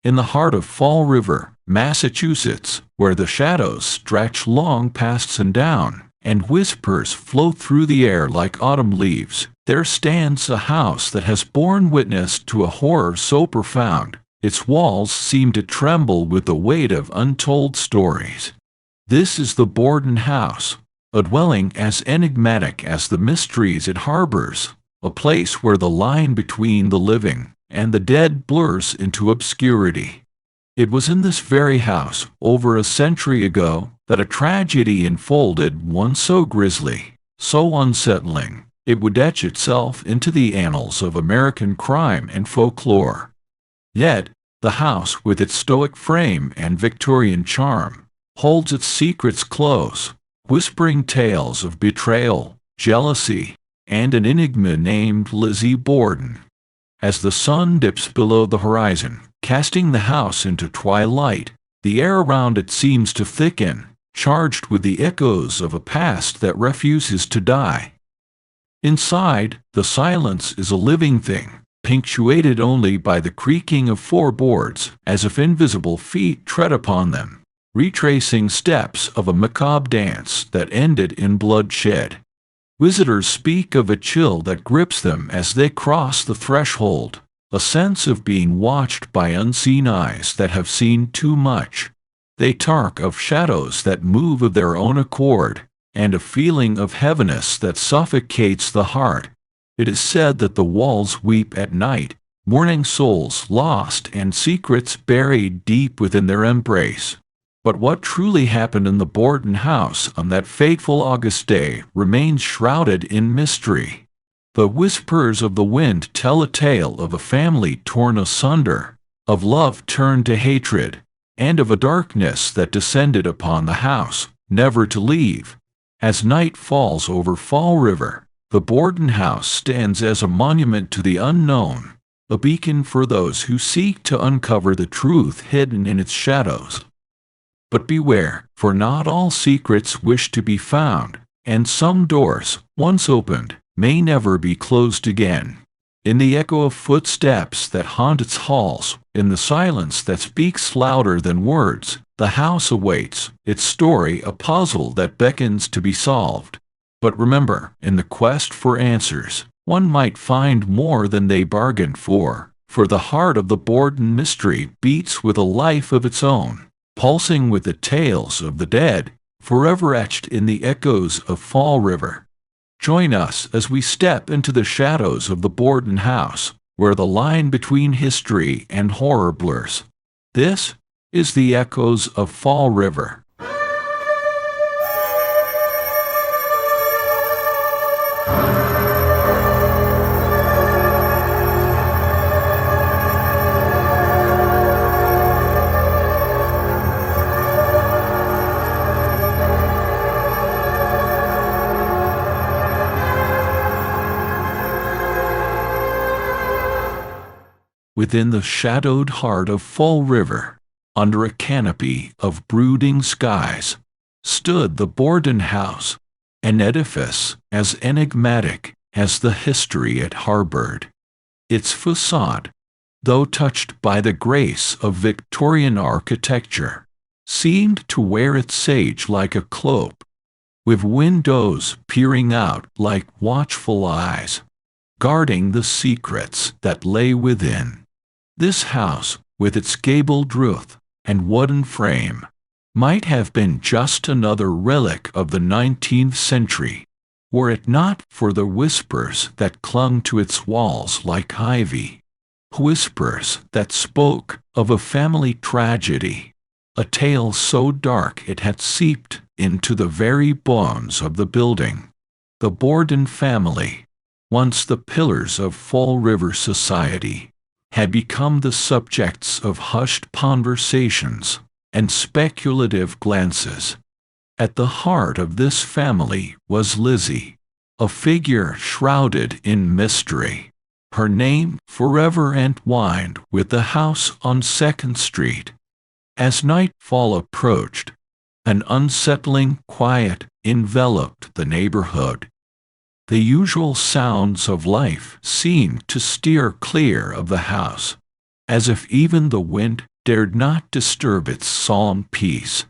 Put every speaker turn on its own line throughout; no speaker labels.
in the heart of Fall River, Massachusetts, where the shadows stretch long past sundown, and whispers float through the air like autumn leaves, there stands a house that has borne witness to a horror so profound, its walls seem to tremble with the weight of untold stories. This is the Borden house, a dwelling as enigmatic as the mysteries it harbors, a place where the line between the living and the dead blurs into obscurity. It was in this very house, over a century ago, that a tragedy unfolded, one so grisly, so unsettling, it would etch itself into the annals of American crime and folklore. Yet, the house, with its stoic frame and Victorian charm, holds its secrets close, whispering tales of betrayal, jealousy, and an enigma named Lizzie Borden. As the sun dips below the horizon, casting the house into twilight, the air around it seems to thicken, charged with the echoes of a past that refuses to die. Inside, the silence is a living thing, punctuated only by the creaking of floorboards, as if invisible feet tread upon them, retracing steps of a macabre dance that ended in bloodshed. Visitors speak of a chill that grips them as they cross the threshold, a sense of being watched by unseen eyes that have seen too much. They talk of shadows that move of their own accord, and a feeling of heaviness that suffocates the heart. It is said that the walls weep at night, mourning souls lost and secrets buried deep within their embrace. But what truly happened in the Borden house on that fateful August day remains shrouded in mystery. The whispers of the wind tell a tale of a family torn asunder, of love turned to hatred, and of a darkness that descended upon the house, never to leave. As night falls over Fall River, the Borden house stands as a monument to the unknown, a beacon for those who seek to uncover the truth hidden in its shadows. But beware, for not all secrets wish to be found, and some doors, once opened, may never be closed again. In the echo of footsteps that haunt its halls, in the silence that speaks louder than words, the house awaits, its story a puzzle that beckons to be solved. But remember, in the quest for answers, one might find more than they bargained for the heart of the Borden mystery beats with a life of its own, pulsing with the tales of the dead, forever etched in the echoes of Fall River. Join us as we step into the shadows of the Borden house, where the line between history and horror blurs. This is the Echoes of Fall River. Within the shadowed heart of Fall River, under a canopy of brooding skies, stood the Borden house, an edifice as enigmatic as the history it harbored. Its facade, though touched by the grace of Victorian architecture, seemed to wear its age like a cloak, with windows peering out like watchful eyes, guarding the secrets that lay within. This house, with its gabled roof and wooden frame, might have been just another relic of the 19th century, were it not for the whispers that clung to its walls like ivy, whispers that spoke of a family tragedy, a tale so dark it had seeped into the very bones of the building. The Borden family, once the pillars of Fall River society, had become the subjects of hushed conversations and speculative glances. At the heart of this family was Lizzie, a figure shrouded in mystery, her name forever entwined with the house on 2nd Street. As nightfall approached, an unsettling quiet enveloped the neighborhood. The usual sounds of life seemed to steer clear of the house, as if even the wind dared not disturb its solemn peace.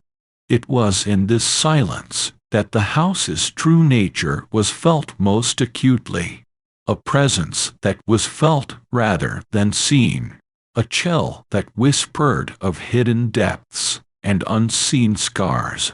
It was in this silence that the house's true nature was felt most acutely, a presence that was felt rather than seen, a chill that whispered of hidden depths and unseen scars.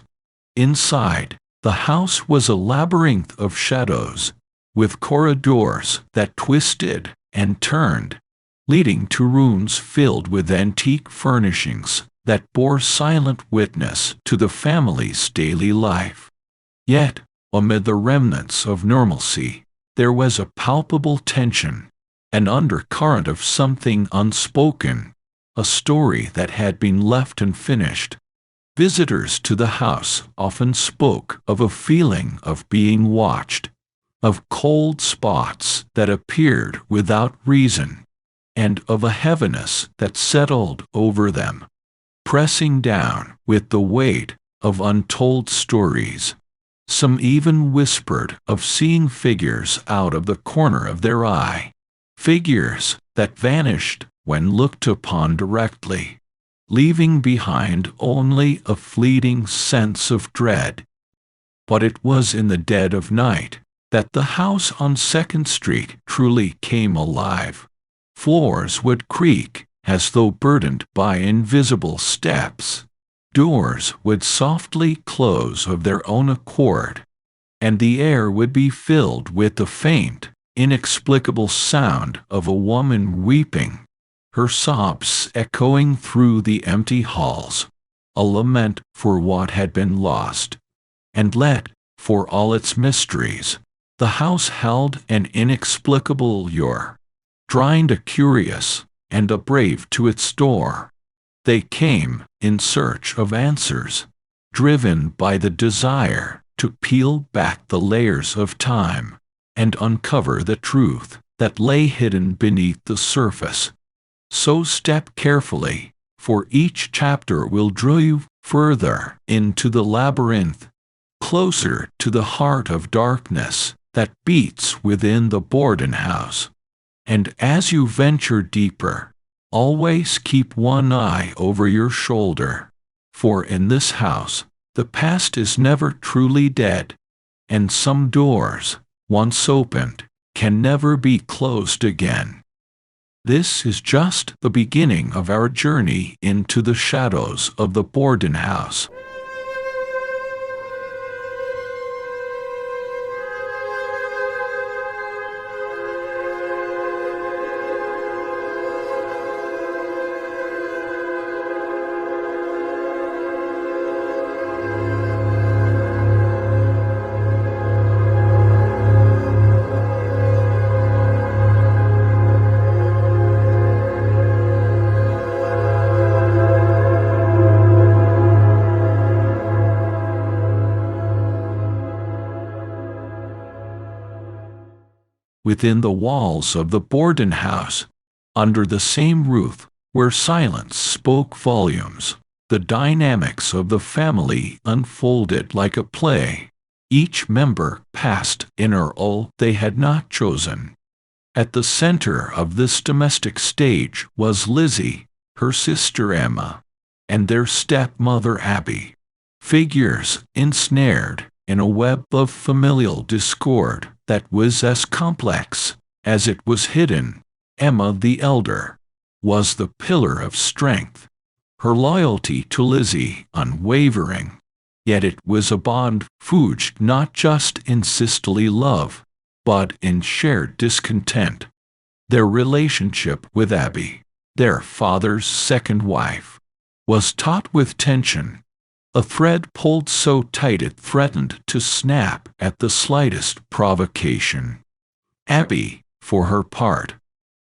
Inside, the house was a labyrinth of shadows, with corridors that twisted and turned, leading to rooms filled with antique furnishings that bore silent witness to the family's daily life. Yet, amid the remnants of normalcy, there was a palpable tension, an undercurrent of something unspoken, a story that had been left unfinished. Visitors to the house often spoke of a feeling of being watched, of cold spots that appeared without reason, and of a heaviness that settled over them, pressing down with the weight of untold stories. Some even whispered of seeing figures out of the corner of their eye, figures that vanished when looked upon directly, leaving behind only a fleeting sense of dread. But it was in the dead of night that the house on 2nd Street truly came alive. Floors would creak as though burdened by invisible steps. Doors would softly close of their own accord, and the air would be filled with the faint, inexplicable sound of a woman weeping, her sobs echoing through the empty halls, a lament for what had been lost. And yet, for all its mysteries, the house held an inexplicable lure, drawing the curious and the brave to its door. They came in search of answers, driven by the desire to peel back the layers of time and uncover the truth that lay hidden beneath the surface. So step carefully, for each chapter will draw you further into the labyrinth, closer to the heart of darkness that beats within the Borden house. And as you venture deeper, always keep one eye over your shoulder, for in this house, the past is never truly dead, and some doors, once opened, can never be closed again. This is just the beginning of our journey into the shadows of the Borden house. Within the walls of the Borden house, under the same roof where silence spoke volumes, the dynamics of the family unfolded like a play. Each member passed in a role they had not chosen. At the center of this domestic stage was Lizzie, her sister Emma, and their stepmother Abby, figures ensnared in a web of familial discord that was as complex as it was hidden. Emma the elder was the pillar of strength, her loyalty to Lizzie unwavering, yet it was a bond forged not just in sisterly love, but in shared discontent. Their relationship with Abby, their father's second wife, was taut with tension, a thread pulled so tight it threatened to snap at the slightest provocation. Abby, for her part,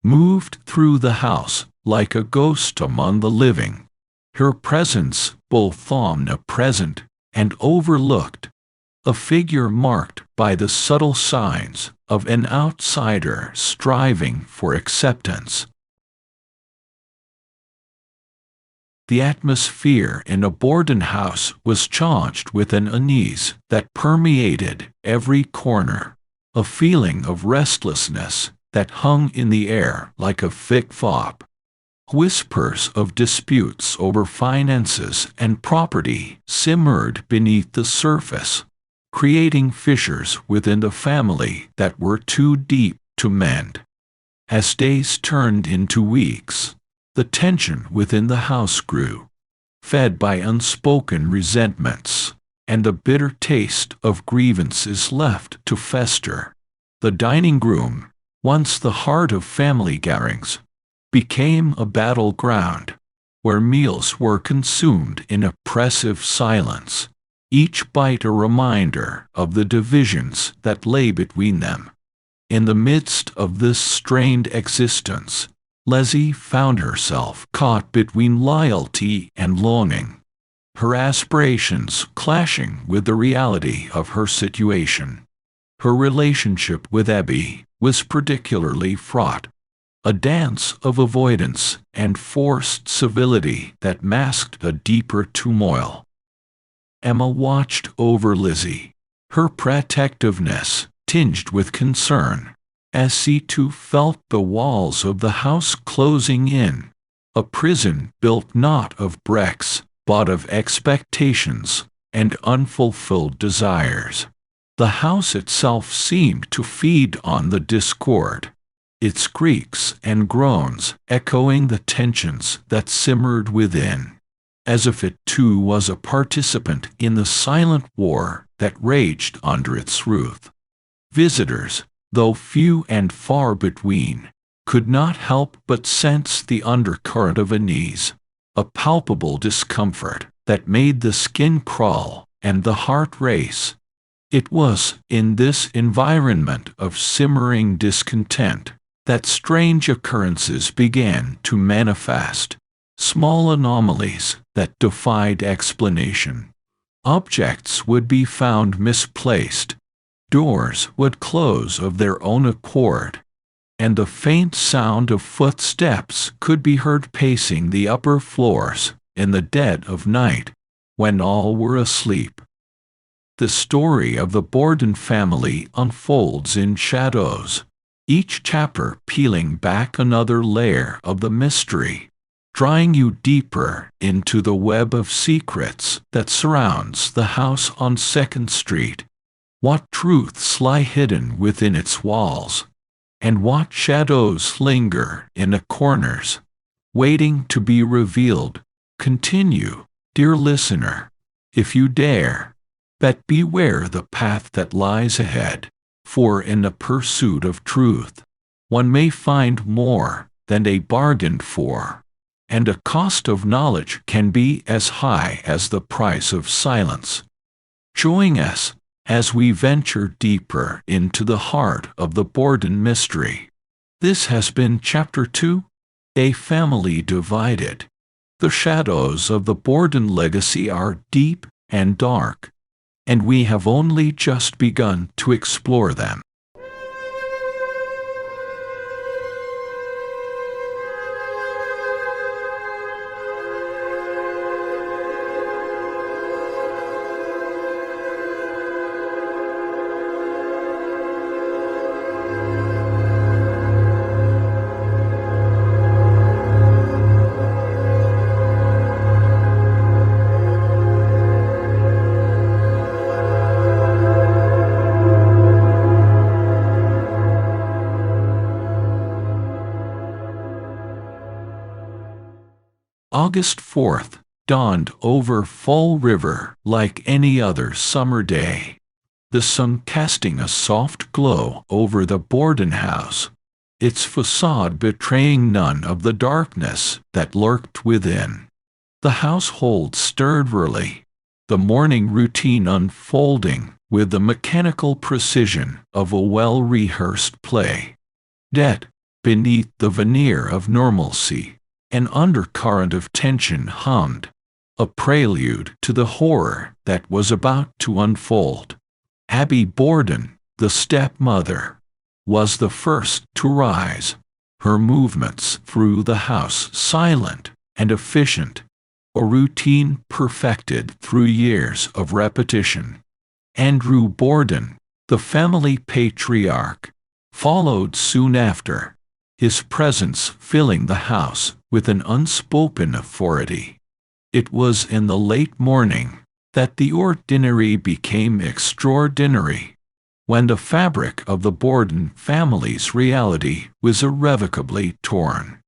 moved through the house like a ghost among the living, her presence both omnipresent and overlooked, a figure marked by the subtle signs of an outsider striving for acceptance. The atmosphere in a Borden house was charged with an unease that permeated every corner, a feeling of restlessness that hung in the air like a thick fog. Whispers of disputes over finances and property simmered beneath the surface, creating fissures within the family that were too deep to mend. As days turned into weeks, the tension within the house grew, fed by unspoken resentments and the bitter taste of grievances left to fester. The dining room, once the heart of family gatherings, became a battleground where meals were consumed in oppressive silence, each bite a reminder of the divisions that lay between them. In the midst of this strained existence, Lizzie found herself caught between loyalty and longing, her aspirations clashing with the reality of her situation. Her relationship with Abby was particularly fraught, a dance of avoidance and forced civility that masked a deeper turmoil. Emma watched over Lizzie, her protectiveness tinged with concern, as she too felt the walls of the house closing in, a prison built not of bricks, but of expectations and unfulfilled desires. The house itself seemed to feed on the discord, its creaks and groans echoing the tensions that simmered within, as if it too was a participant in the silent war that raged under its roof. Visitors, though few and far between, could not help but sense the undercurrent of unease, a palpable discomfort that made the skin crawl and the heart race. It was in this environment of simmering discontent that strange occurrences began to manifest, small anomalies that defied explanation. Objects would be found misplaced, doors would close of their own accord, and the faint sound of footsteps could be heard pacing the upper floors in the dead of night, when all were asleep. The story of the Borden family unfolds in shadows, each chapter peeling back another layer of the mystery, drawing you deeper into the web of secrets that surrounds the house on 2nd Street. What truths lie hidden within its walls, and what shadows linger in the corners, waiting to be revealed. Continue, dear listener, if you dare. But beware the path that lies ahead, for in the pursuit of truth, one may find more than they bargained for, and the cost of knowledge can be as high as the price of silence. Join us as we venture deeper into the heart of the Borden mystery. This has been Chapter 2, A Family Divided. The shadows of the Borden legacy are deep and dark, and we have only just begun to explore them. August 4th dawned over Fall River like any other summer day, the sun casting a soft glow over the Borden house, its facade betraying none of the darkness that lurked within. The household stirred early, the morning routine unfolding with the mechanical precision of a well-rehearsed play. Yet, beneath the veneer of normalcy, an undercurrent of tension hummed, a prelude to the horror that was about to unfold. Abby Borden, the stepmother, was the first to rise, her movements through the house silent and efficient, a routine perfected through years of repetition. Andrew Borden, the family patriarch, followed soon after, his presence filling the house with an unspoken authority. It was in the late morning that the ordinary became extraordinary, when the fabric of the Borden family's reality was irrevocably torn.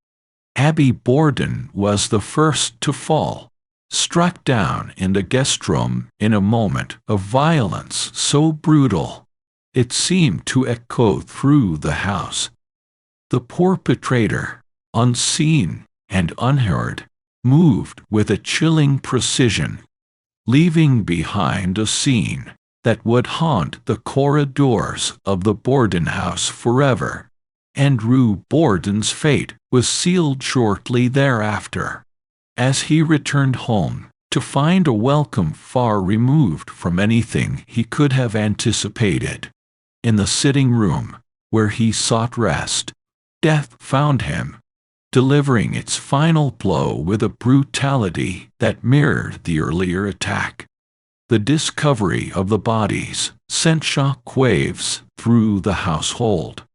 Abby Borden was the first to fall, struck down in the guest room in a moment of violence so brutal it seemed to echo through the house. The perpetrator, unseen and unheard, moved with a chilling precision, leaving behind a scene that would haunt the corridors of the Borden house forever. Andrew Borden's fate was sealed shortly thereafter, as he returned home to find a welcome far removed from anything he could have anticipated. In the sitting room, where he sought rest, death found him, delivering its final blow with a brutality that mirrored the earlier attack. The discovery of the bodies sent shock waves through the household,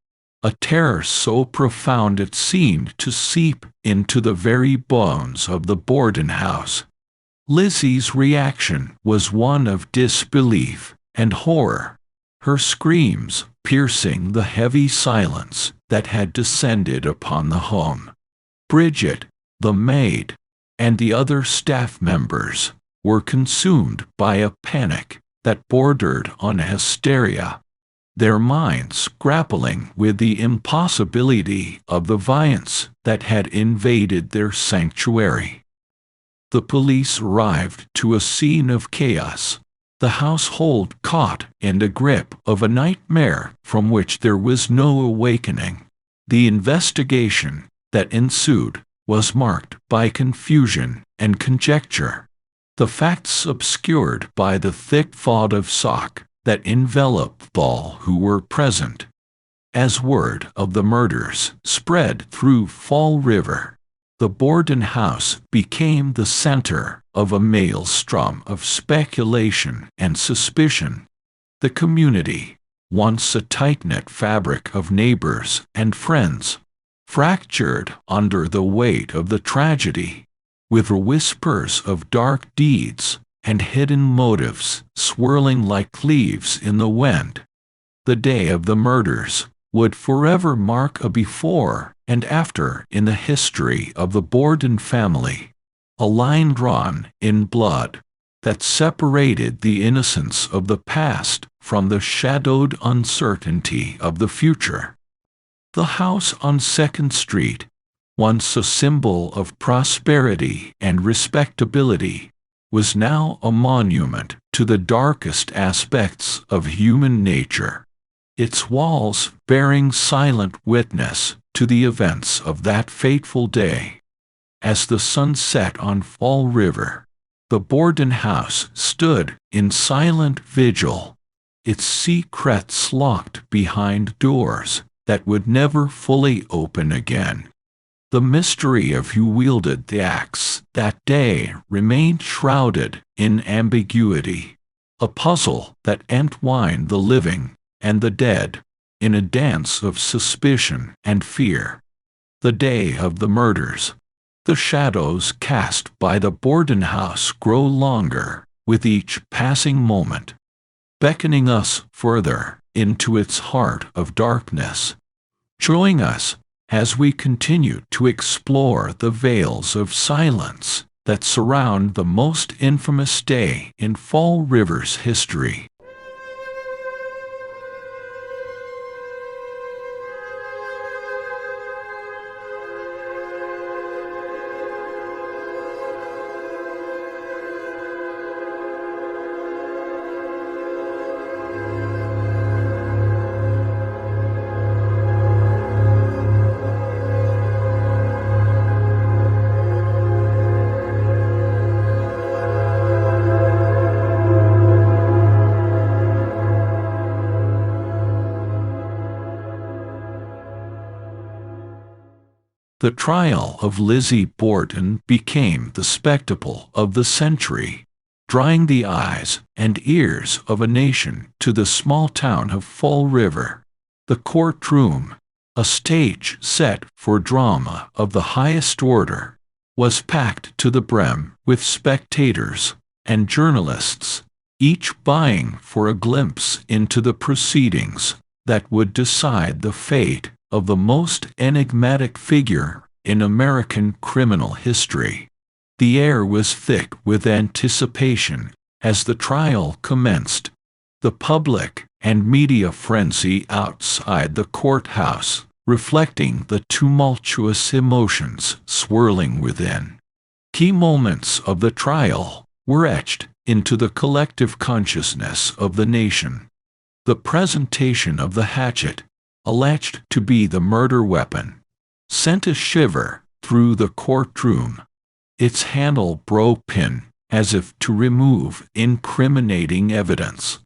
a terror so profound it seemed to seep into the very bones of the Borden house. Lizzie's reaction was one of disbelief and horror, her screams piercing the heavy silence that had descended upon the home. Bridget, the maid, and the other staff members were consumed by a panic that bordered on hysteria, their minds grappling with the impossibility of the violence that had invaded their sanctuary. The police arrived to a scene of chaos, the household caught in the grip of a nightmare from which there was no awakening. The investigation that ensued was marked by confusion and conjecture, the facts obscured by the thick fog of shock that enveloped all who were present. As word of the murders spread through Fall River, the Borden house became the center of a maelstrom of speculation and suspicion. The community, once a tight-knit fabric of neighbors and friends, fractured under the weight of the tragedy, with whispers of dark deeds and hidden motives swirling like leaves in the wind. The day of the murders would forever mark a before and after in the history of the Borden family, a line drawn in blood that separated the innocence of the past from the shadowed uncertainty of the future. The house on 2nd Street, once a symbol of prosperity and respectability, was now a monument to the darkest aspects of human nature, its walls bearing silent witness to the events of that fateful day. As the sun set on Fall River, the Borden house stood in silent vigil, its secrets locked behind doors that would never fully open again. The mystery of who wielded the axe that day remained shrouded in ambiguity, a puzzle that entwined the living and the dead in a dance of suspicion and fear. The day of the murders, the shadows cast by the Borden house grow longer with each passing moment, beckoning us further into its heart of darkness. Join us as we continue to explore the veils of silence that surround the most infamous day in Fall River's history. The trial of Lizzie Borden became the spectacle of the century, drawing the eyes and ears of a nation to the small town of Fall River. The courtroom, A stage set for drama of the highest order was packed to the brim with spectators and journalists, each vying for a glimpse into the proceedings that would decide the fate of the most enigmatic figure in American criminal history. The air was thick with anticipation as the trial commenced. The public and media frenzy outside the courthouse, reflecting the tumultuous emotions swirling within. Key moments of the trial were etched into the collective consciousness of the nation. The presentation of the hatchet, alleged to be the murder weapon, sent a shiver through the courtroom. Its handle broke in, as if to remove incriminating evidence.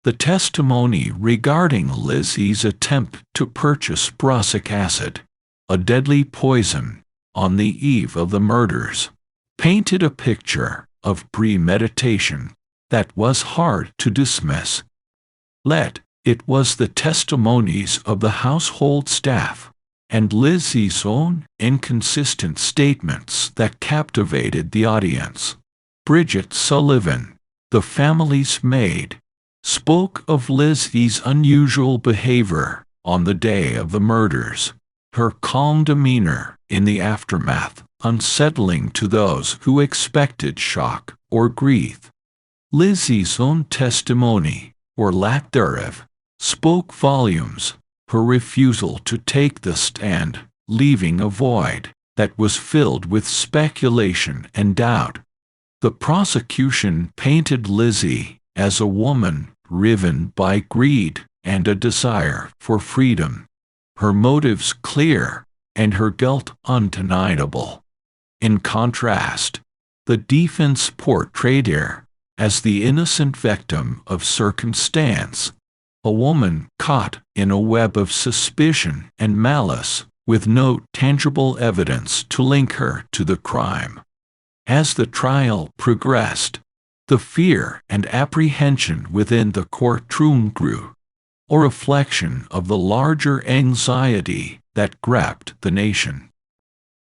The testimony regarding Lizzie's attempt to purchase prussic acid, a deadly poison, on the eve of the murders, painted a picture of premeditation that was hard to dismiss. It was the testimonies of the household staff and Lizzie's own inconsistent statements that captivated the audience. Bridget Sullivan, the family's maid, spoke of Lizzie's unusual behavior on the day of the murders, her calm demeanor in the aftermath unsettling to those who expected shock or grief. Lizzie's own testimony, or lack thereof, spoke volumes, her refusal to take the stand, leaving a void that was filled with speculation and doubt. The prosecution painted Lizzie as a woman driven by greed and a desire for freedom, her motives clear and her guilt undeniable. In contrast, the defense portrayed her as the innocent victim of circumstance, a woman caught in a web of suspicion and malice, with no tangible evidence to link her to the crime. As the trial progressed, the fear and apprehension within the courtroom grew, a reflection of the larger anxiety that gripped the nation.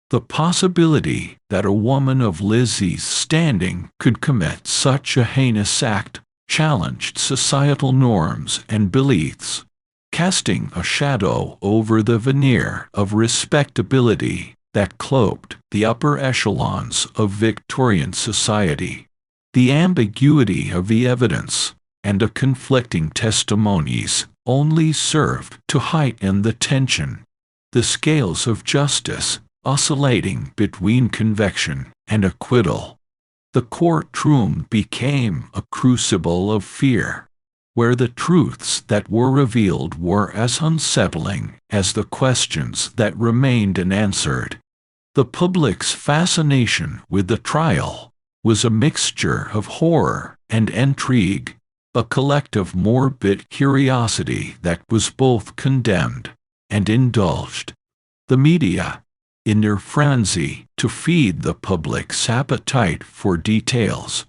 The possibility that a woman of Lizzie's standing could commit such a heinous act challenged societal norms and beliefs, casting a shadow over the veneer of respectability that cloaked the upper echelons of Victorian society. The ambiguity of the evidence and the conflicting testimonies only served to heighten the tension. The scales of justice oscillating between conviction and acquittal. The courtroom became a crucible of fear, where the truths that were revealed were as unsettling as the questions that remained unanswered. The public's fascination with the trial was a mixture of horror and intrigue, a collective morbid curiosity that was both condemned and indulged. The media, in their frenzy to feed the public's appetite for details,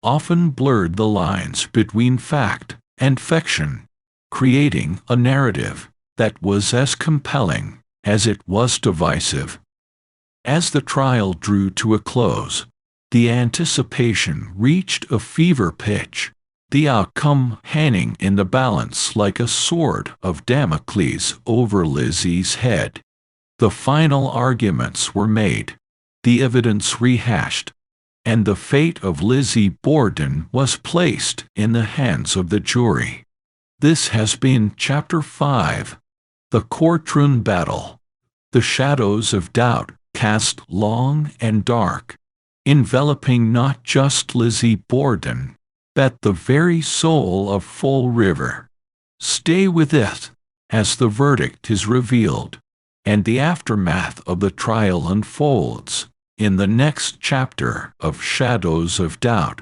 often blurred the lines between fact and fiction, creating a narrative that was as compelling as it was divisive. As the trial drew to a close, the anticipation reached a fever pitch, the outcome hanging in the balance like a sword of Damocles over Lizzie's head. The final arguments were made, the evidence rehashed, and the fate of Lizzie Borden was placed in the hands of the jury. This has been Chapter 5, The Courtroom Battle. The shadows of doubt cast long and dark, enveloping not just Lizzie Borden, but the very soul of Fall River. Stay with it as the verdict is revealed, and the aftermath of the trial unfolds in the next chapter of Shadows of Doubt.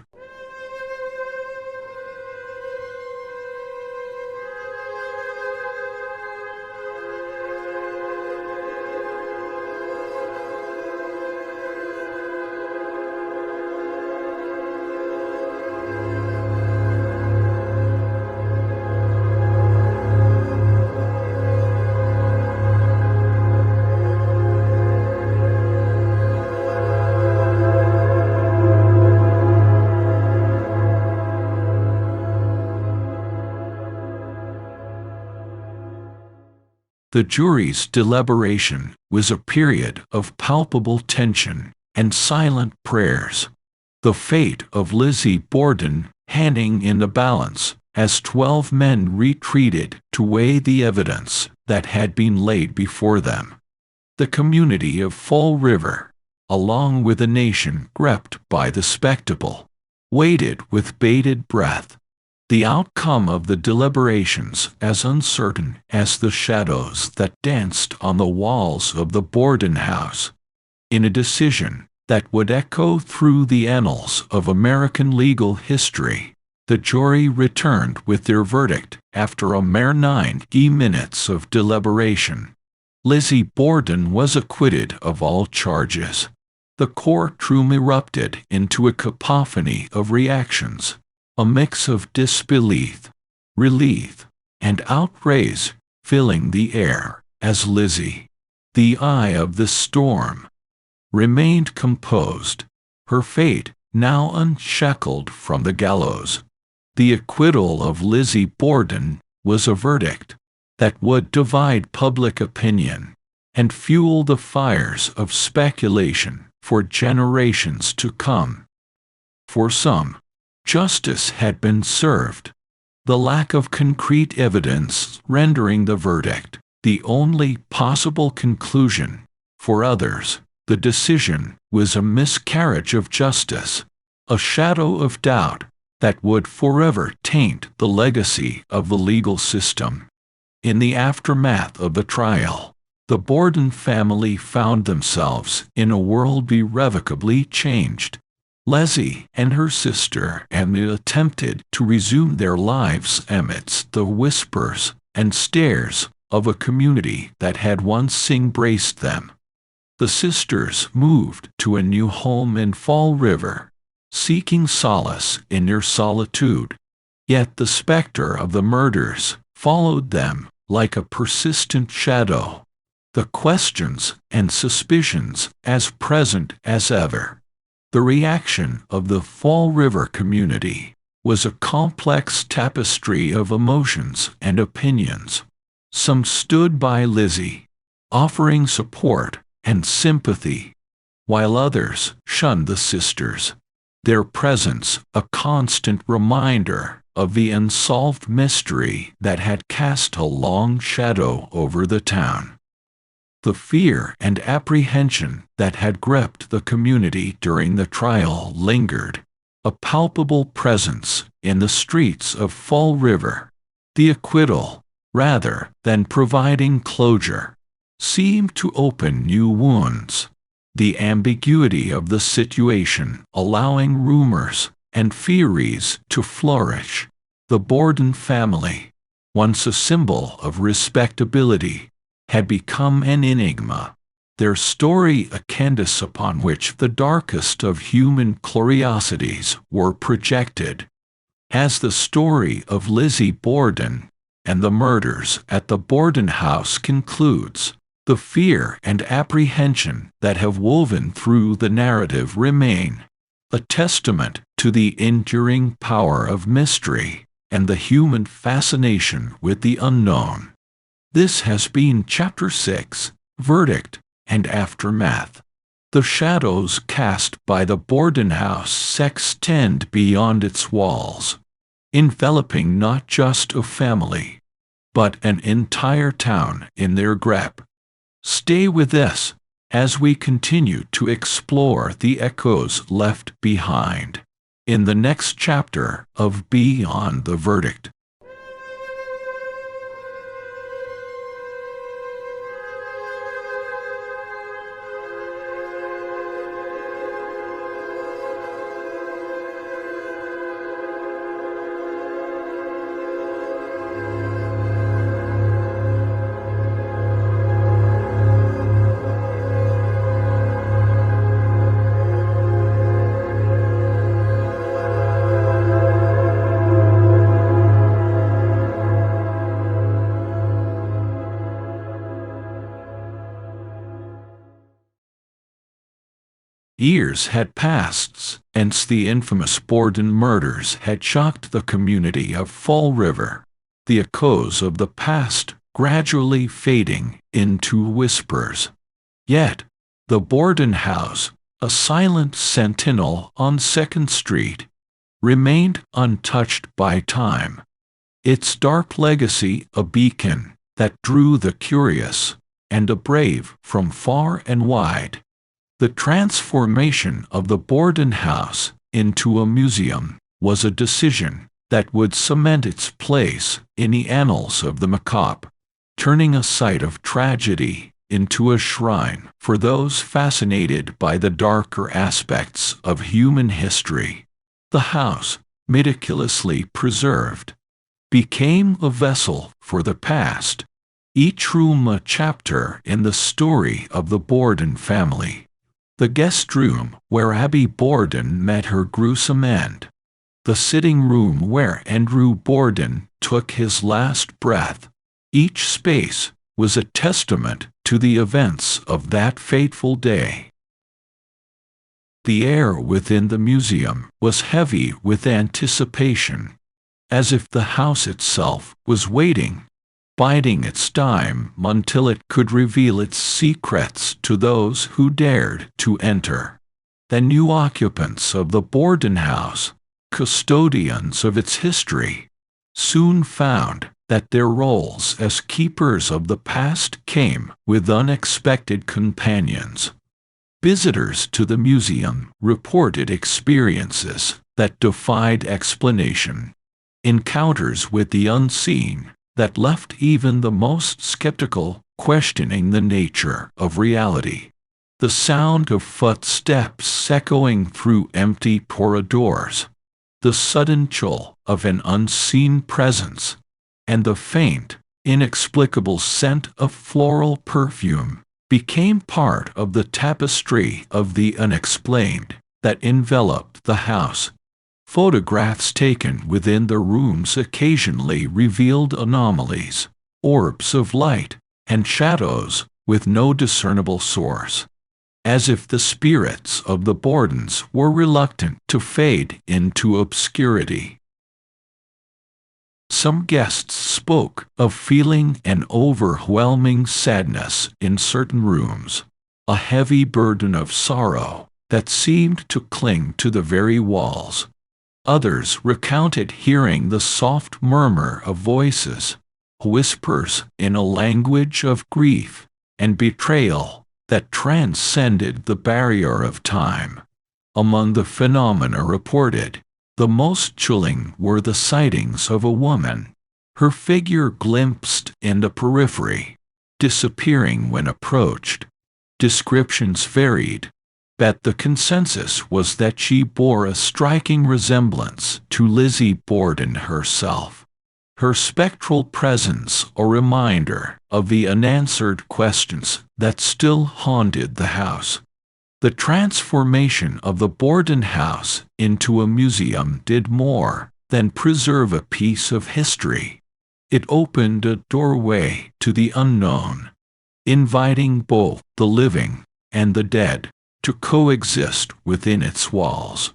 The jury's deliberation was a period of palpable tension and silent prayers. The fate of Lizzie Borden hanging in the balance as 12 men retreated to weigh the evidence that had been laid before them. The community of Fall River, along with a nation gripped by the spectacle, waited with bated breath. The outcome of the deliberations as uncertain as the shadows that danced on the walls of the Borden house. In a decision that would echo through the annals of American legal history, the jury returned with their verdict after a mere 90 minutes of deliberation. Lizzie Borden was acquitted of all charges. The courtroom erupted into a cacophony of reactions, a mix of disbelief, relief, and outrage filling the air as Lizzie, the eye of the storm, remained composed, her fate now unshackled from the gallows. The acquittal of Lizzie Borden was a verdict that would divide public opinion and fuel the fires of speculation for generations to come. For some, justice had been served, the lack of concrete evidence rendering the verdict the only possible conclusion. For others, the decision was a miscarriage of justice, a shadow of doubt that would forever taint the legacy of the legal system. In the aftermath of the trial, the Borden family found themselves in a world irrevocably changed. Lizzie and her sister Emma attempted to resume their lives amidst the whispers and stares of a community that had once embraced them. The sisters moved to a new home in Fall River, seeking solace in their solitude. Yet the specter of the murders followed them like a persistent shadow, the questions and suspicions as present as ever. The reaction of the Fall River community was a complex tapestry of emotions and opinions. Some stood by Lizzie, offering support and sympathy, while others shunned the sisters, their presence a constant reminder of the unsolved mystery that had cast a long shadow over the town. The fear and apprehension that had gripped the community during the trial lingered, a palpable presence in the streets of Fall River. The acquittal, rather than providing closure, seemed to open new wounds, the ambiguity of the situation allowing rumors and theories to flourish. The Borden family, once a symbol of respectability, had become an enigma, their story a canvas upon which the darkest of human curiosities were projected. As the story of Lizzie Borden and the murders at the Borden house concludes, the fear and apprehension that have woven through the narrative remain, a testament to the enduring power of mystery and the human fascination with the unknown. This has been Chapter 6, Verdict and Aftermath. The shadows cast by the Borden house extend beyond its walls, enveloping not just a family, but an entire town in their grip. Stay with us as we continue to explore the echoes left behind in the next chapter of Beyond the Verdict. Years had passed since the infamous Borden murders had shocked the community of Fall River. The echoes of the past gradually fading into whispers. Yet, the Borden house, a silent sentinel on 2nd Street, remained untouched by time, its dark legacy a beacon that drew the curious and the brave from far and wide. The transformation of the Borden house into a museum was a decision that would cement its place in the annals of the macabre, turning a site of tragedy into a shrine for those fascinated by the darker aspects of human history. The house, meticulously preserved, became a vessel for the past, each room a chapter in the story of the Borden family. The guest room where Abby Borden met her gruesome end. The sitting room where Andrew Borden took his last breath. Each space was a testament to the events of that fateful day. The air within the museum was heavy with anticipation, as if the house itself was waiting, biding its time until it could reveal its secrets to those who dared to enter. The new occupants of the Borden house, custodians of its history, soon found that their roles as keepers of the past came with unexpected companions. Visitors to the museum reported experiences that defied explanation, encounters with the unseen that left even the most skeptical questioning the nature of reality. The sound of footsteps echoing through empty corridors, the sudden chill of an unseen presence, and the faint, inexplicable scent of floral perfume became part of the tapestry of the unexplained that enveloped the house. Photographs taken within the rooms occasionally revealed anomalies, orbs of light, and shadows with no discernible source, as if the spirits of the Bordens were reluctant to fade into obscurity. Some guests spoke of feeling an overwhelming sadness in certain rooms, a heavy burden of sorrow that seemed to cling to the very walls. Others recounted hearing the soft murmur of voices, whispers in a language of grief and betrayal that transcended the barrier of time. Among the phenomena reported, the most chilling were the sightings of a woman, her figure glimpsed in the periphery, disappearing when approached. Descriptions varied, but the consensus was that she bore a striking resemblance to Lizzie Borden herself. Her spectral presence a reminder of the unanswered questions that still haunted the house. The transformation of the Borden house into a museum did more than preserve a piece of history. It opened a doorway to the unknown, inviting both the living and the dead to coexist within its walls.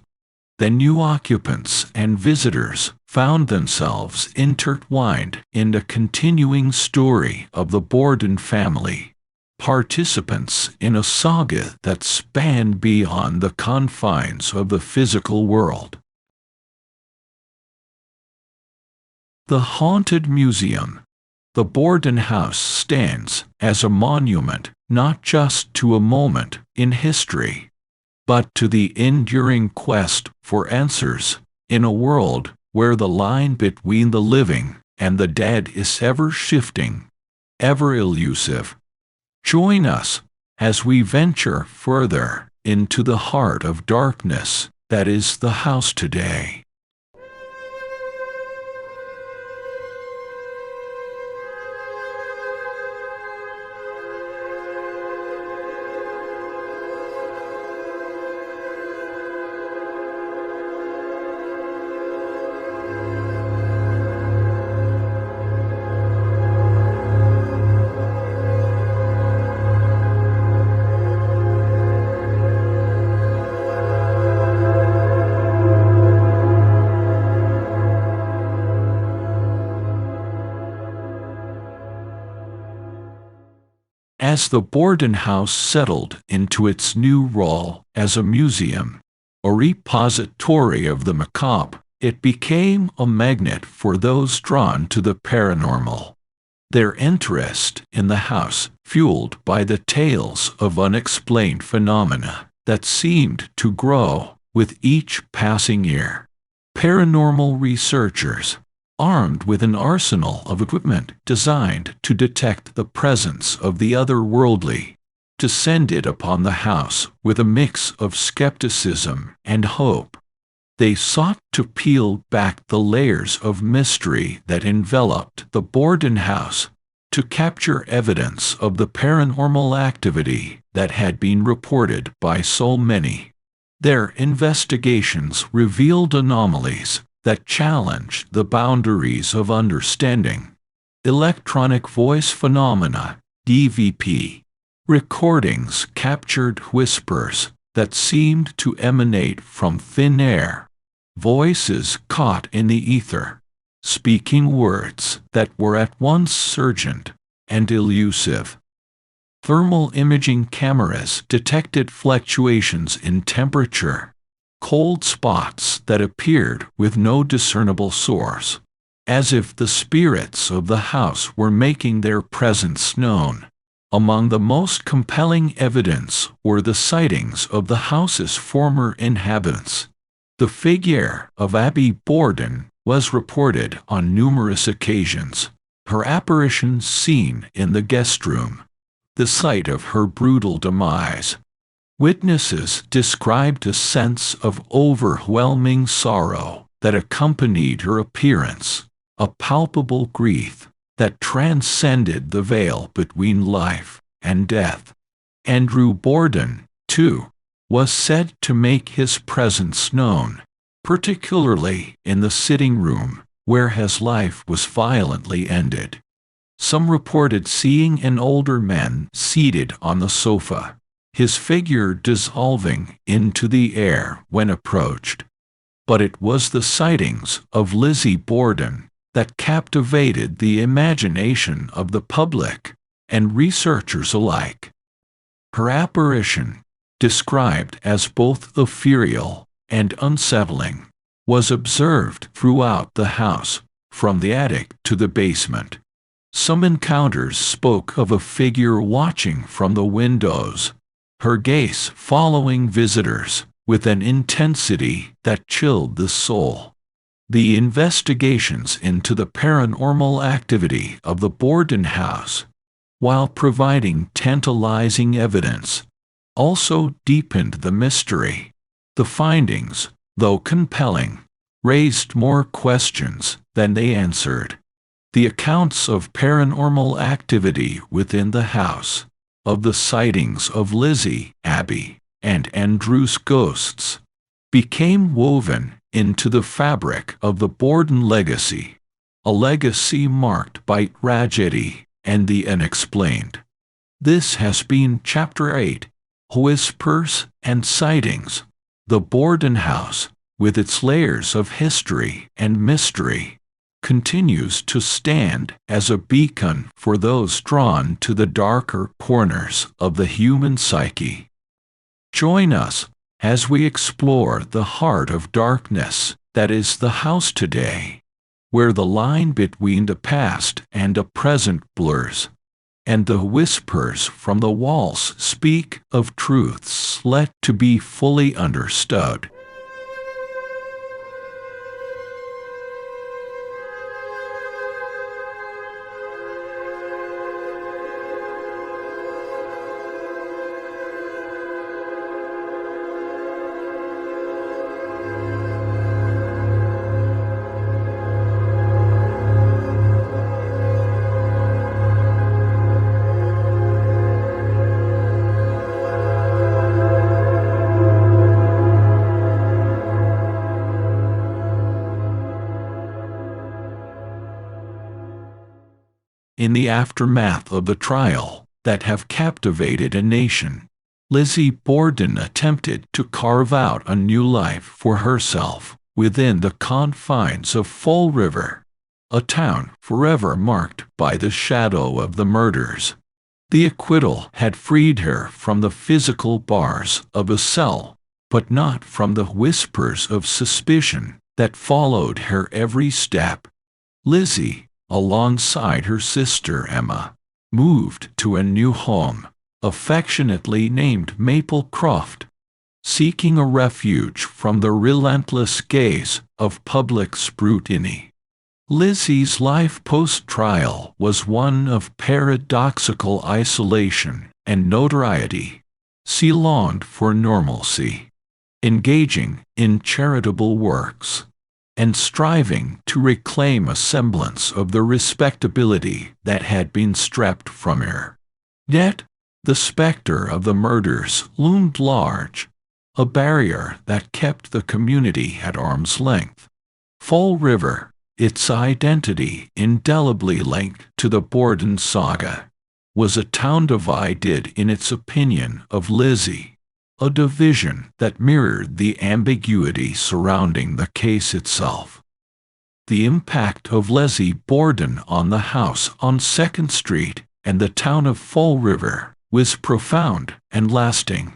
The new occupants and visitors found themselves intertwined in the continuing story of the Borden family, participants in a saga that spanned beyond the confines of the physical world. The Haunted Museum. The Borden house stands as a monument not just to a moment in history, but to the enduring quest for answers in a world where the line between the living and the dead is ever shifting, ever elusive. Join us as we venture further into the heart of darkness that is the house today. As the Borden house settled into its new role as a museum, a repository of the macabre, it became a magnet for those drawn to the paranormal. Their interest in the house fueled by the tales of unexplained phenomena that seemed to grow with each passing year. Paranormal researchers, armed with an arsenal of equipment designed to detect the presence of the otherworldly, descended upon the house with a mix of skepticism and hope. They sought to peel back the layers of mystery that enveloped the Borden house, to capture evidence of the paranormal activity that had been reported by so many. Their investigations revealed anomalies that challenged the boundaries of understanding. Electronic voice phenomena, EVP. Recordings captured whispers that seemed to emanate from thin air. Voices caught in the ether, speaking words that were at once urgent and elusive. Thermal imaging cameras detected fluctuations in temperature, cold spots that appeared with no discernible source, as if the spirits of the house were making their presence known. Among the most compelling evidence were the sightings of the house's former inhabitants. The figure of Abby Borden was reported on numerous occasions, her apparition seen in the guest room, the site of her brutal demise. Witnesses described a sense of overwhelming sorrow that accompanied her appearance, a palpable grief that transcended the veil between life and death. Andrew Borden, too, was said to make his presence known, particularly in the sitting room, where his life was violently ended. Some reported seeing an older man seated on the sofa, his figure dissolving into the air when approached. But it was the sightings of Lizzie Borden that captivated the imagination of the public and researchers alike. Her apparition, described as both ethereal and unsettling, was observed throughout the house, from the attic to the basement. Some encounters spoke of a figure watching from the windows, her gaze following visitors with an intensity that chilled the soul. The investigations into the paranormal activity of the Borden house, while providing tantalizing evidence, also deepened the mystery. The findings, though compelling, raised more questions than they answered. The accounts of paranormal activity within the house, of the sightings of Lizzie, Abby, and Andrew's ghosts, became woven into the fabric of the Borden legacy, a legacy marked by tragedy and the unexplained. This has been Chapter 8, Whispers and Sightings. The Borden house, with its layers of history and mystery, continues to stand as a beacon for those drawn to the darker corners of the human psyche. Join us as we explore the heart of darkness that is the house today, where the line between the past and the present blurs, and the whispers from the walls speak of truths yet to be fully understood. In the aftermath of the trial that have captivated a nation, Lizzie Borden attempted to carve out a new life for herself within the confines of Fall River, a town forever marked by the shadow of the murders. The acquittal had freed her from the physical bars of a cell, but not from the whispers of suspicion that followed her every step. Lizzie, alongside her sister Emma, moved to a new home, affectionately named Maplecroft, seeking a refuge from the relentless gaze of public scrutiny. Lizzie's life post-trial was one of paradoxical isolation and notoriety. She longed for normalcy, engaging in charitable works, and striving to reclaim a semblance of the respectability that had been stripped from her. Yet, the specter of the murders loomed large, a barrier that kept the community at arm's length. Fall River, its identity indelibly linked to the Borden saga, was a town divided in its opinion of Lizzie, a division that mirrored the ambiguity surrounding the case itself. The impact of Lizzie Borden on the house on 2nd Street and the town of Fall River was profound and lasting.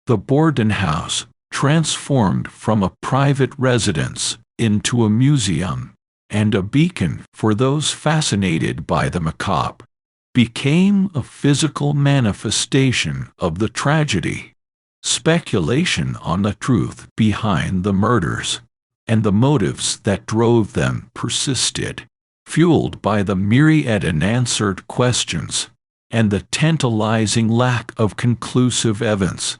The Borden house, transformed from a private residence into a museum and a beacon for those fascinated by the macabre, became a physical manifestation of the tragedy. Speculation on the truth behind the murders and the motives that drove them persisted, fueled by the myriad unanswered questions and the tantalizing lack of conclusive evidence.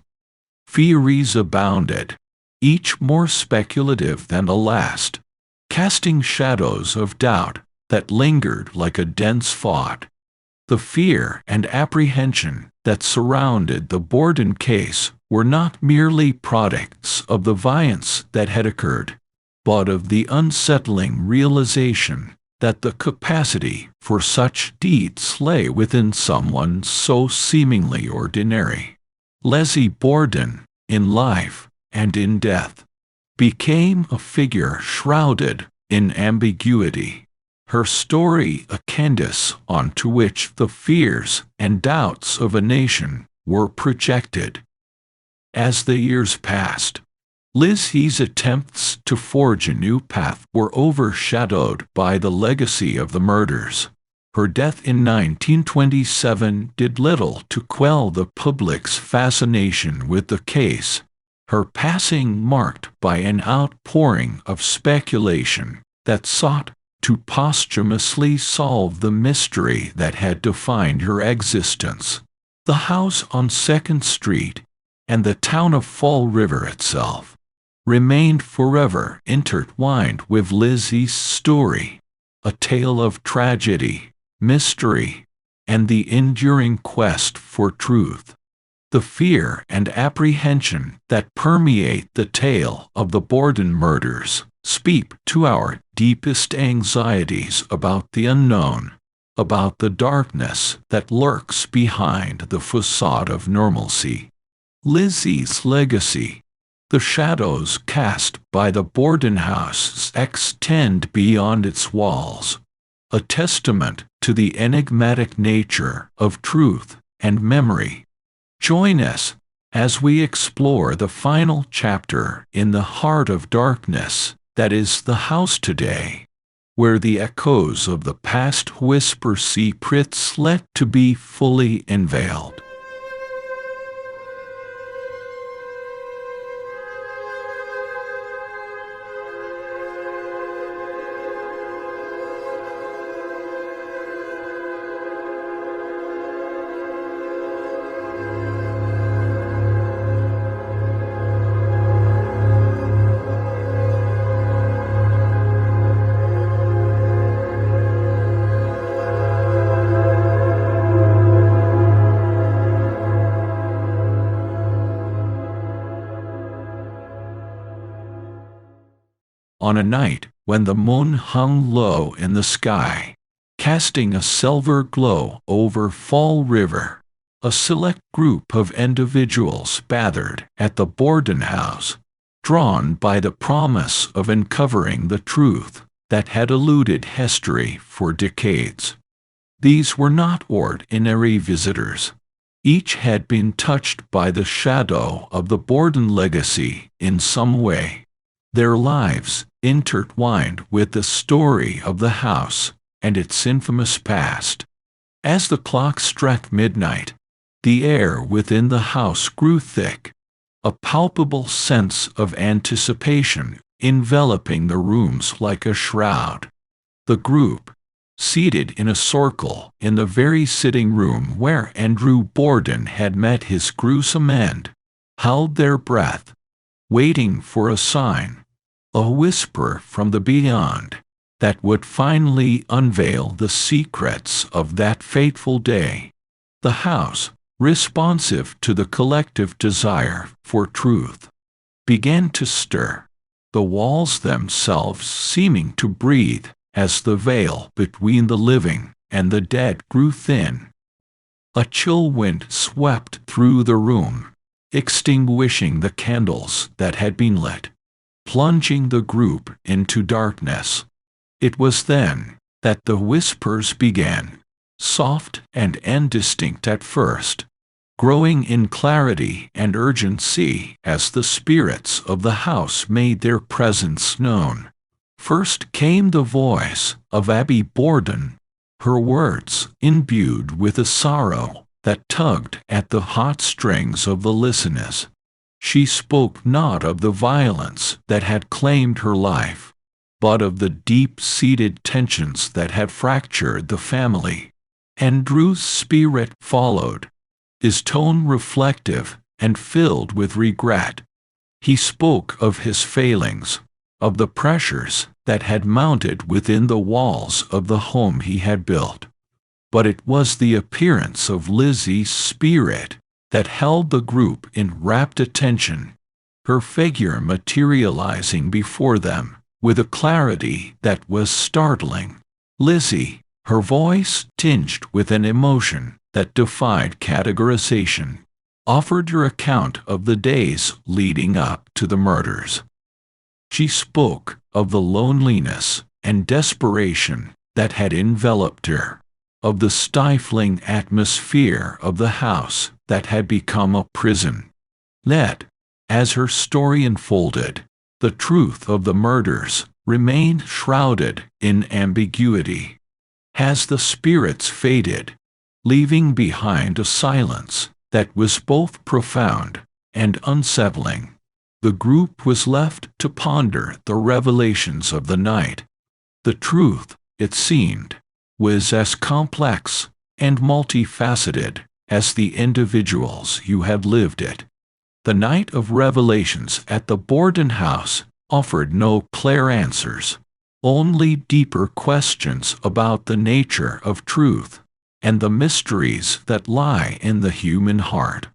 Theories abounded, each more speculative than the last, casting shadows of doubt that lingered like a dense fog. The fear and apprehension that surrounded the Borden case were not merely products of the violence that had occurred, but of the unsettling realization that the capacity for such deeds lay within someone so seemingly ordinary. Lizzie Borden, in life and in death, became a figure shrouded in ambiguity, her story a canvas onto which the fears and doubts of a nation were projected. As the years passed, Lizzie's attempts to forge a new path were overshadowed by the legacy of the murders. Her death in 1927 did little to quell the public's fascination with the case, her passing marked by an outpouring of speculation that sought to posthumously solve the mystery that had defined her existence. The house on 2nd Street and the town of Fall River itself remained forever intertwined with Lizzie's story, a tale of tragedy, mystery, and the enduring quest for truth. The fear and apprehension that permeate the tale of the Borden murders speak to our deepest anxieties about the unknown, about the darkness that lurks behind the facade of normalcy. Lizzie's legacy, the shadows cast by the Borden house, extend beyond its walls, a testament to the enigmatic nature of truth and memory. Join us as we explore the final chapter in the heart of darkness that is the house today, where the echoes of the past whisper secrets yet to be fully unveiled. On a night when the moon hung low in the sky, casting a silver glow over Fall River, a select group of individuals gathered at the Borden house, drawn by the promise of uncovering the truth that had eluded history for decades. These were not ordinary visitors. Each had been touched by the shadow of the Borden legacy in some way. Their lives intertwined with the story of the house and its infamous past. As the clock struck midnight, the air within the house grew thick, a palpable sense of anticipation enveloping the rooms like a shroud. The group, seated in a circle in the very sitting room where Andrew Borden had met his gruesome end, held their breath, waiting for a sign, a whisper from the beyond, that would finally unveil the secrets of that fateful day. The house, responsive to the collective desire for truth, began to stir, the walls themselves seeming to breathe as the veil between the living and the dead grew thin. A chill wind swept through the room, extinguishing the candles that had been lit, plunging the group into darkness. It was then that the whispers began, soft and indistinct at first, growing in clarity and urgency as the spirits of the house made their presence known. First came the voice of Abby Borden, her words imbued with a sorrow that tugged at the heartstrings of the listeners. She spoke not of the violence that had claimed her life, but of the deep-seated tensions that had fractured the family. Andrew's spirit followed, his tone reflective and filled with regret. He spoke of his failings, of the pressures that had mounted within the walls of the home he had built. But it was the appearance of Lizzie's spirit that held the group in rapt attention, her figure materializing before them with a clarity that was startling. Lizzie, her voice tinged with an emotion that defied categorization, offered her account of the days leading up to the murders. She spoke of the loneliness and desperation that had enveloped her, of the stifling atmosphere of the house that had become a prison. Yet, as her story unfolded, the truth of the murders remained shrouded in ambiguity. As the spirits faded, leaving behind a silence that was both profound and unsettling, the group was left to ponder the revelations of the night. The truth, it seemed, was as complex and multifaceted as the individuals who had lived it. The night of revelations at the Borden house offered no clear answers, only deeper questions about the nature of truth and the mysteries that lie in the human heart.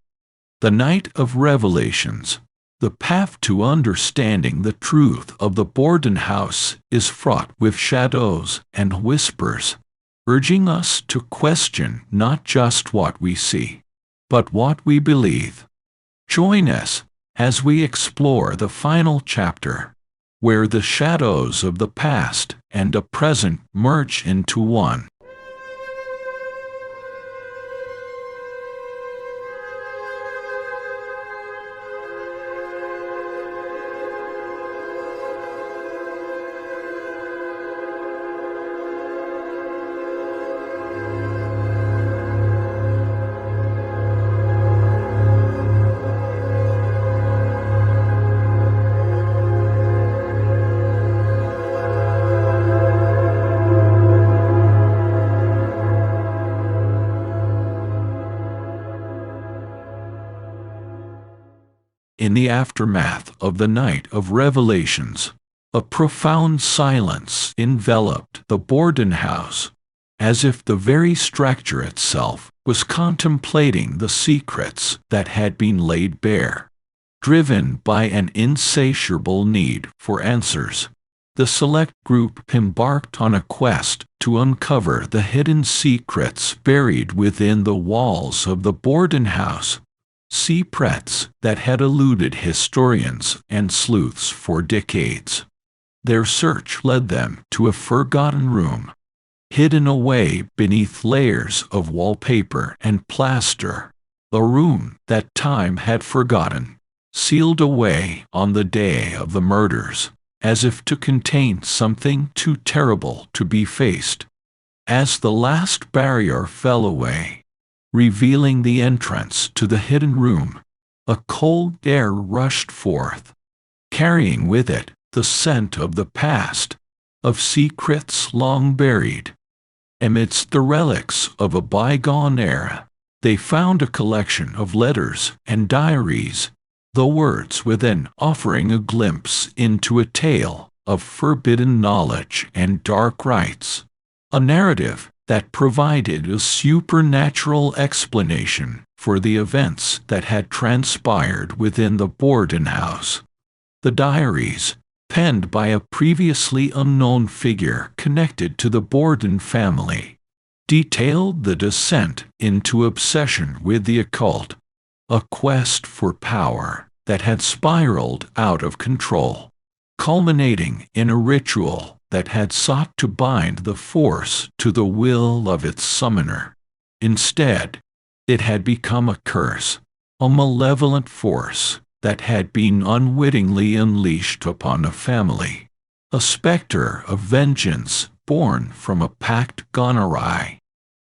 The night of revelations, the path to understanding the truth of the Borden house, is fraught with shadows and whispers, urging us to question not just what we see, but what we believe. Join us as we explore the final chapter, where the shadows of the past and the present merge into one. In the aftermath of the night of revelations, a profound silence enveloped the Borden house, as if the very structure itself was contemplating the secrets that had been laid bare. Driven by an insatiable need for answers, the select group embarked on a quest to uncover the hidden secrets buried within the walls of the Borden house. Secrets that had eluded historians and sleuths for decades. Their search led them to a forgotten room, hidden away beneath layers of wallpaper and plaster. A room that time had forgotten, sealed away on the day of the murders, as if to contain something too terrible to be faced. As the last barrier fell away, revealing the entrance to the hidden room, a cold air rushed forth, carrying with it the scent of the past, of secrets long buried. Amidst the relics of a bygone era, they found a collection of letters and diaries, the words within offering a glimpse into a tale of forbidden knowledge and dark rites, a narrative that provided a supernatural explanation for the events that had transpired within the Borden house. The diaries, penned by a previously unknown figure connected to the Borden family, detailed the descent into obsession with the occult, a quest for power that had spiraled out of control, culminating in a ritual that had sought to bind the force to the will of its summoner. Instead, it had become a curse, a malevolent force that had been unwittingly unleashed upon a family, a specter of vengeance born from a pact gone awry.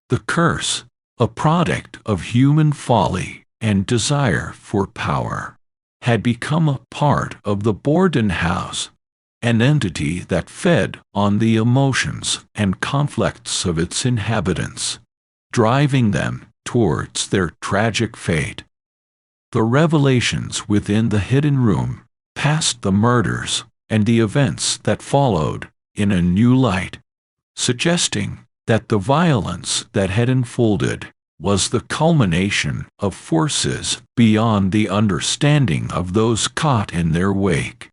The curse, a product of human folly and desire for power, had become a part of the Borden house, an entity that fed on the emotions and conflicts of its inhabitants, driving them towards their tragic fate. The revelations within the hidden room, past the murders and the events that followed, in a new light, suggesting that the violence that had unfolded was the culmination of forces beyond the understanding of those caught in their wake.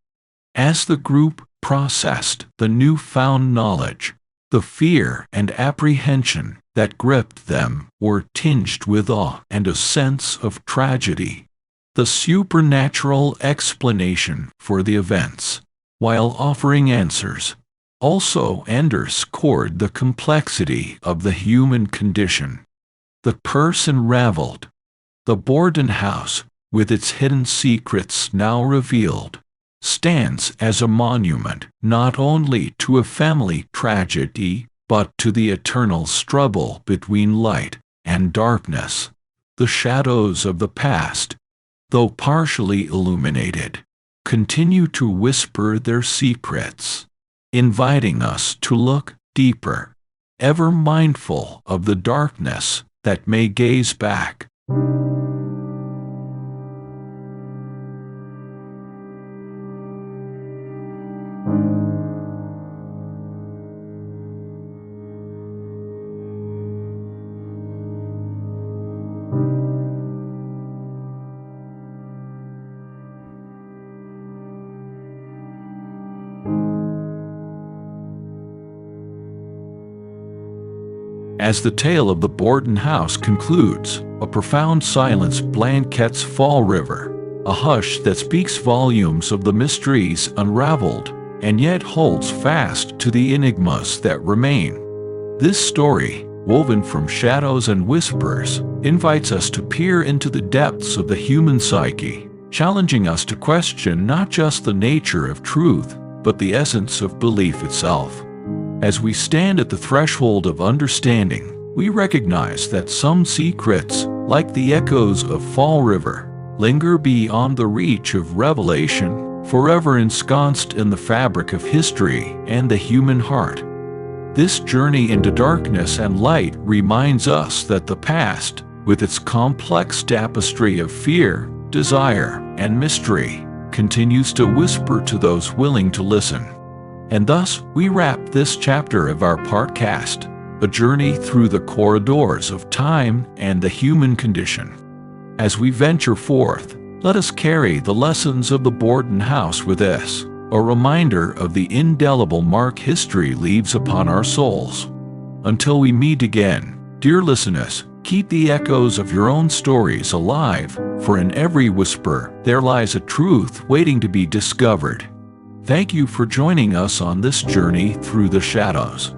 As the group processed the newfound knowledge, the fear and apprehension that gripped them were tinged with awe and a sense of tragedy. The supernatural explanation for the events, while offering answers, also underscored the complexity of the human condition. The curse unraveled. The Borden house, with its hidden secrets now revealed, stands as a monument not only to a family tragedy but to the eternal struggle between light and darkness. The shadows of the past, though partially illuminated, continue to whisper their secrets, inviting us to look deeper, ever mindful of the darkness that may gaze back. As the tale of the Borden house concludes, a profound silence blankets Fall River, a hush that speaks volumes of the mysteries unraveled and yet holds fast to the enigmas that remain. This story, woven from shadows and whispers, invites us to peer into the depths of the human psyche, challenging us to question not just the nature of truth, but the essence of belief itself. As we stand at the threshold of understanding, we recognize that some secrets, like the echoes of Fall River, linger beyond the reach of revelation, forever ensconced in the fabric of history and the human heart. This journey into darkness and light reminds us that the past, with its complex tapestry of fear, desire, and mystery, continues to whisper to those willing to listen. And thus, we wrap this chapter of our podcast, a journey through the corridors of time and the human condition. As we venture forth, let us carry the lessons of the Borden house with us, a reminder of the indelible mark history leaves upon our souls. Until we meet again, dear listeners, keep the echoes of your own stories alive, for in every whisper there lies a truth waiting to be discovered. Thank you for joining us on this journey through the shadows.